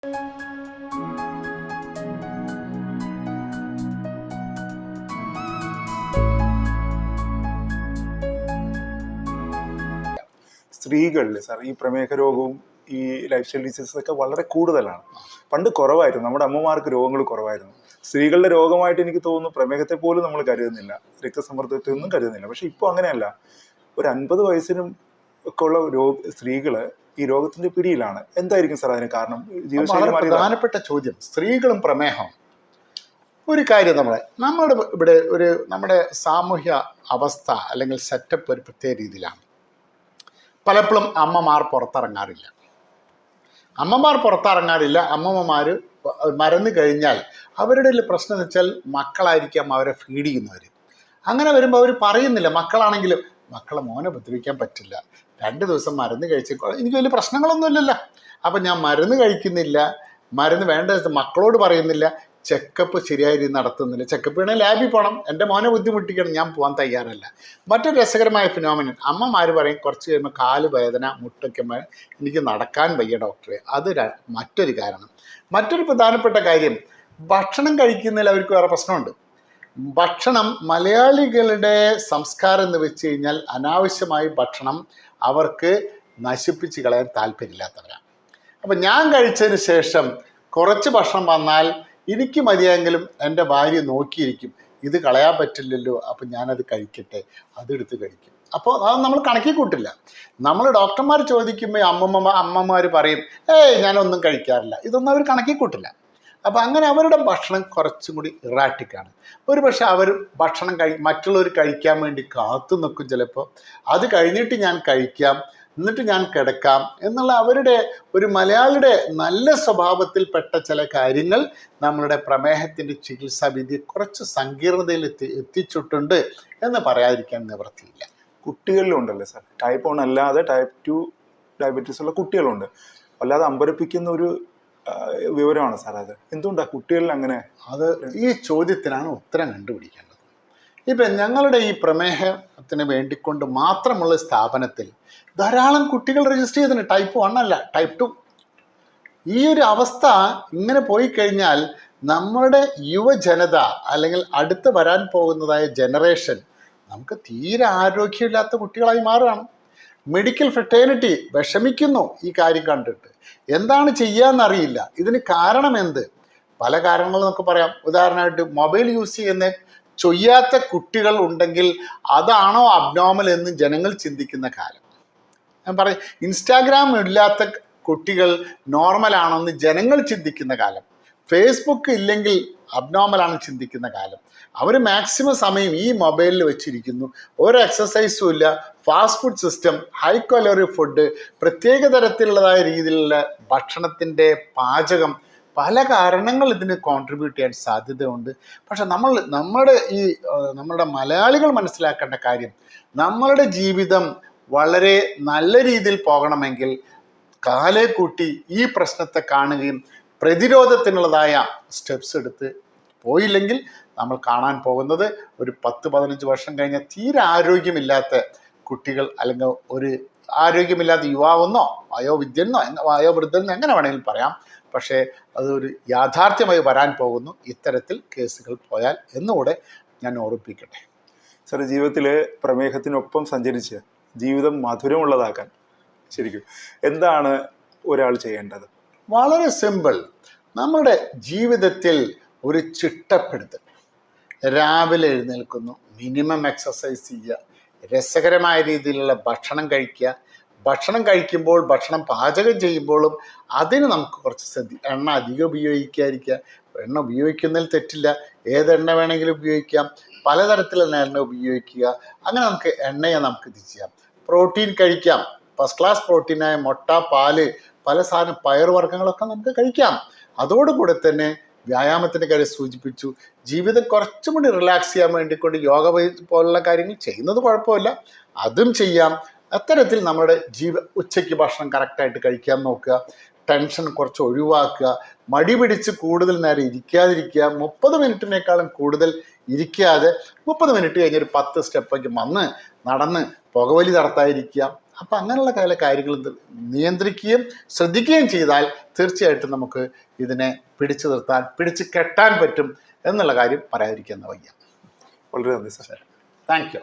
സ്ത്രീകളിൽ സാർ ഈ പ്രമേഹ രോഗവും ഈ ലൈഫ് സ്റ്റൈൽ ഡിസീസസ് ഒക്കെ വളരെ കൂടുതലാണ്. പണ്ട് കുറവായിരുന്നു, നമ്മുടെ അമ്മമാർക്ക് രോഗങ്ങൾ കുറവായിരുന്നു. സ്ത്രീകളുടെ രോഗമായിട്ട് എനിക്ക് തോന്നുന്നു പ്രമേഹത്തെ പോലും നമ്മൾ കരുതുന്നില്ല, രക്തസമ്മർദ്ദത്തെ ഒന്നും കരുതുന്നില്ല. പക്ഷെ ഇപ്പോൾ അങ്ങനെയല്ല. ഒരു 50 വയസ്സിനും ഒക്കെ ഉള്ള സ്ത്രീകള് ഈ രോഗത്തിന്റെ പിടിയിലാണ്. എന്തായിരിക്കും സാർ അതിന് കാരണം? ജീവിതശൈലി പ്രധാനപ്പെട്ട ചോദ്യം. സ്ത്രീകളും പ്രമേഹം ഒരു കാര്യം, നമ്മുടെ നമ്മുടെ സാമൂഹ്യ അവസ്ഥ അല്ലെങ്കിൽ സെറ്റപ്പ് ഒരു പ്രത്യേക രീതിയിലാണ്. പലപ്പോഴും അമ്മമാർ പുറത്തിറങ്ങാറില്ല. അമ്മമ്മമാർ മറന്നു കഴിഞ്ഞാൽ അവരുടെ പ്രശ്നം എന്ന് വെച്ചാൽ മക്കളായിരിക്കാം അവരെ ഫീഡ് ചെയ്യുന്നവർ. അങ്ങനെ വരുമ്പോൾ അവർ പറയുന്നില്ല. മക്കളാണെങ്കിലും മക്കളെ മോനെ ഉപദ്രവിക്കാൻ പറ്റില്ല, 2 ദിവസം മരുന്ന് കഴിച്ചേക്കോ, എനിക്ക് വലിയ പ്രശ്നങ്ങളൊന്നും ഇല്ലല്ലോ, അപ്പം ഞാൻ മരുന്ന് കഴിക്കുന്നില്ല, മരുന്ന് വേണ്ട മക്കളോട് പറയുന്നില്ല, ചെക്കപ്പ് ശരിയായ രീതി നടത്തുന്നില്ല. ചെക്കപ്പ് വേണമെങ്കിൽ ലാബിൽ പോകണം, എൻ്റെ മോനെ ബുദ്ധിമുട്ടിക്കണം, ഞാൻ പോകാൻ തയ്യാറല്ല. മറ്റൊരു രസകരമായ ഫിനോമിനൻ, അമ്മമാർ പറയും കുറച്ച് കഴിയുമ്പോൾ കാല് വേദന, മുട്ടൊക്കെ എനിക്ക് നടക്കാൻ വയ്യ ഡോക്ടറെ. അത് മറ്റൊരു കാരണം. മറ്റൊരു പ്രധാനപ്പെട്ട കാര്യം, ഭക്ഷണം കഴിക്കുന്നതിൽ അവർക്ക് വേറെ പ്രശ്നമുണ്ട്. ഭക്ഷണം, മലയാളികളുടെ സംസ്കാരം എന്ന് വെച്ച് കഴിഞ്ഞാൽ അനാവശ്യമായി ഭക്ഷണം അവർക്ക് നശിപ്പിച്ച് കളയാൻ താല്പര്യമില്ലാത്തവരാണ്. അപ്പം ഞാൻ കഴിച്ചതിന് ശേഷം കുറച്ച് ഭക്ഷണം വന്നാൽ എനിക്ക് മതിയെങ്കിലും എൻ്റെ ഭാര്യ നോക്കിയിരിക്കും, ഇത് കളയാൻ പറ്റില്ലല്ലോ, അപ്പം ഞാനത് കഴിക്കട്ടെ, അതെടുത്ത് കഴിക്കും. അപ്പോൾ അത് നമ്മൾ കണക്കി കൂട്ടില്ല. നമ്മൾ ഡോക്ടർമാർ ചോദിക്കുമ്പോൾ അമ്മമാർ പറയും ഞാനൊന്നും കഴിക്കാറില്ല, ഇതൊന്നും അവർ കണക്കി കൂട്ടില്ല. അപ്പോൾ അങ്ങനെ അവരുടെ ഭക്ഷണം കുറച്ചും കൂടി ഇറാറ്റിക്കാണ്. പക്ഷേ അവർ ഭക്ഷണം മറ്റുള്ളവർ കഴിക്കാൻ വേണ്ടി കാത്തു നിൽക്കും. ചിലപ്പോൾ അത് കഴിഞ്ഞിട്ട് ഞാൻ കഴിക്കാം, എന്നിട്ട് ഞാൻ കിടക്കാം എന്നുള്ള അവരുടെ ഒരു മലയാളിയുടെ നല്ല സ്വഭാവത്തിൽപ്പെട്ട ചില കാര്യങ്ങൾ നമ്മളുടെ പ്രമേഹത്തിൻ്റെ ചികിത്സാ വിധി കുറച്ച് സങ്കീർണതയിൽ എത്തിച്ചിട്ടുണ്ട് എന്ന് പറയാതിരിക്കാൻ നിവൃത്തിയില്ല. കുട്ടികളിലും ഉണ്ടല്ലോ സാർ, ടൈപ്പ് 1 അല്ലാതെ ടൈപ്പ് 2 ഡയബറ്റീസ് ഉള്ള കുട്ടികളുണ്ട്. വല്ലാതെ അമ്പരപ്പിക്കുന്ന ഒരു വിവരമാണ് സാർ അത്. എന്തുകൊണ്ടാണ് കുട്ടികളിൽ അങ്ങനെ? അത് ഈ ചോദ്യത്തിനാണ് ഉത്തരം കണ്ടുപിടിക്കേണ്ടത്. ഇപ്പം ഞങ്ങളുടെ ഈ പ്രമേഹത്തിന് വേണ്ടിക്കൊണ്ട് മാത്രമുള്ള സ്ഥാപനത്തിൽ ധാരാളം കുട്ടികൾ രജിസ്റ്റർ ചെയ്തിട്ടുണ്ട്. ടൈപ്പ് 1 അല്ല, ടൈപ്പ് 2. ഈ ഒരു അവസ്ഥ ഇങ്ങനെ പോയി കഴിഞ്ഞാൽ നമ്മളുടെ യുവജനത അല്ലെങ്കിൽ അടുത്ത് വരാൻ പോകുന്നതായ ജനറേഷൻ നമുക്ക് തീരെ ആരോഗ്യമില്ലാത്ത കുട്ടികളായി മാറുകയാണ്. മെഡിക്കൽ ഫ്രട്ടേണിറ്റി വിഷമിക്കുന്നു ഈ കാര്യം കണ്ടിട്ട്. എന്താണ് ചെയ്യാന്നറിയില്ല. ഇതിന് കാരണം എന്ത്? പല കാരണങ്ങളും നമുക്ക് പറയാം. ഉദാഹരണമായിട്ട് മൊബൈൽ യൂസ് ചെയ്യുന്ന ചെയ്യാത്ത കുട്ടികൾ ഉണ്ടെങ്കിൽ അതാണോ അബ്നോർമൽ എന്ന് ജനങ്ങൾ ചിന്തിക്കുന്ന കാലം. ഞാൻ പറയും, ഇൻസ്റ്റാഗ്രാം ഇല്ലാത്ത കുട്ടികൾ നോർമലാണോ എന്ന് ജനങ്ങൾ ചിന്തിക്കുന്ന കാലം. ഫേസ്ബുക്ക് ഇല്ലെങ്കിൽ അബ്നോർമലാണ് ചിന്തിക്കുന്ന കാലം. അവർ മാക്സിമം സമയം ഈ മൊബൈലിൽ വെച്ചിരിക്കുന്നു. ഒരു എക്സസൈസും ഇല്ല. Fast food system, high calorie food, പ്രത്യേക തരത്തിലുള്ളതായ രീതിയിലുള്ള ഭക്ഷണത്തിൻ്റെ പാചകം, പല കാരണങ്ങൾ ഇതിന് കോൺട്രിബ്യൂട്ട് ചെയ്യാൻ സാധ്യതയുണ്ട്. പക്ഷെ നമ്മളുടെ മലയാളികൾ മനസ്സിലാക്കേണ്ട കാര്യം, നമ്മളുടെ ജീവിതം വളരെ നല്ല രീതിയിൽ പോകണമെങ്കിൽ കാലേ കൂട്ടി ഈ പ്രശ്നത്തെ കാണുകയും പ്രതിരോധത്തിനുള്ളതായ സ്റ്റെപ്സ് എടുത്ത് പോയില്ലെങ്കിൽ നമ്മൾ കാണാൻ പോകുന്നത് ഒരു 10-15 വർഷം കഴിഞ്ഞ തീരെ ആരോഗ്യമില്ലാത്ത കുട്ടികൾ, അല്ലെങ്കിൽ ഒരു ആരോഗ്യമില്ലാത്ത യുവാവെന്നോ വയോവൃദ്ധനെന്നോ എങ്ങനെ വേണമെങ്കിലും പറയാം. പക്ഷേ അതൊരു യാഥാർത്ഥ്യമായി വരാൻ പോകുന്നു ഇത്തരത്തിൽ കേസുകൾ പോയാൽ എന്നുകൂടെ ഞാൻ ഓർമ്മിപ്പിക്കട്ടെ. സാർ, ജീവിതത്തിൽ പ്രമേഹത്തിനൊപ്പം സഞ്ചരിച്ച് ജീവിതം മധുരമുള്ളതാക്കാൻ ശരിക്കും എന്താണ് ഒരാൾ ചെയ്യേണ്ടത്? വളരെ സിമ്പിൾ. നമ്മുടെ ജീവിതത്തിൽ ഒരു ചിട്ടപ്പെടുത്തൽ. രാവിലെ എഴുന്നേൽക്കുന്നു, മിനിമം എക്സസൈസ് ചെയ്യുക, രസകരമായ രീതിയിലുള്ള ഭക്ഷണം കഴിക്കുക. ഭക്ഷണം കഴിക്കുമ്പോൾ, ഭക്ഷണം പാചകം ചെയ്യുമ്പോഴും അതിന് നമുക്ക് കുറച്ച് എണ്ണ അധികം ഉപയോഗിക്കാതിരിക്കുക. എണ്ണ ഉപയോഗിക്കുന്നതിൽ തെറ്റില്ല, ഏതെണ്ണ വേണമെങ്കിലും ഉപയോഗിക്കാം, പലതരത്തിലുള്ള എണ്ണ ഉപയോഗിക്കുക. അങ്ങനെ നമുക്ക് എണ്ണയെ നമുക്ക് ഇത് ചെയ്യാം. പ്രോട്ടീൻ കഴിക്കാം, ഫസ്റ്റ് ക്ലാസ് പ്രോട്ടീനായ മുട്ട, പാല്, പല സാധനം പയറുവർഗ്ഗങ്ങളൊക്കെ നമുക്ക് കഴിക്കാം. അതോടുകൂടെ തന്നെ വ്യായാമത്തിൻ്റെ കാര്യം സൂചിപ്പിച്ചു. ജീവിതം കുറച്ചും കൂടി റിലാക്സ് ചെയ്യാൻ വേണ്ടിക്കൊണ്ട് യോഗ പോലുള്ള കാര്യങ്ങൾ ചെയ്യുന്നത് കുഴപ്പമില്ല, അതും ചെയ്യാം. അത്തരത്തിൽ നമ്മുടെ ഉച്ചയ്ക്ക് ഭക്ഷണം കറക്റ്റായിട്ട് കഴിക്കാൻ നോക്കുക. ടെൻഷൻ കുറച്ച് ഒഴിവാക്കുക. മടി പിടിച്ച് കൂടുതൽ നേരം ഇരിക്കാതിരിക്കുക. 30 മിനിറ്റിനേക്കാളും കൂടുതൽ ഇരിക്കാതെ 30 മിനിറ്റ് കഴിഞ്ഞൊരു 10 സ്റ്റെപ്പൊക്കെ നടന്ന് പുകവലി നടത്താതിരിക്കുക. അപ്പം അങ്ങനെയുള്ള ചില കാര്യങ്ങൾ നിയന്ത്രിക്കുകയും ശ്രദ്ധിക്കുകയും ചെയ്താൽ തീർച്ചയായിട്ടും നമുക്ക് ഇതിനെ പിടിച്ചു നിർത്താൻ പിടിച്ചു കെട്ടാൻ പറ്റും എന്നുള്ള കാര്യം പറയാതിരിക്കുന്ന വയ്യ. വളരെ നന്ദി സാർ. Thank you.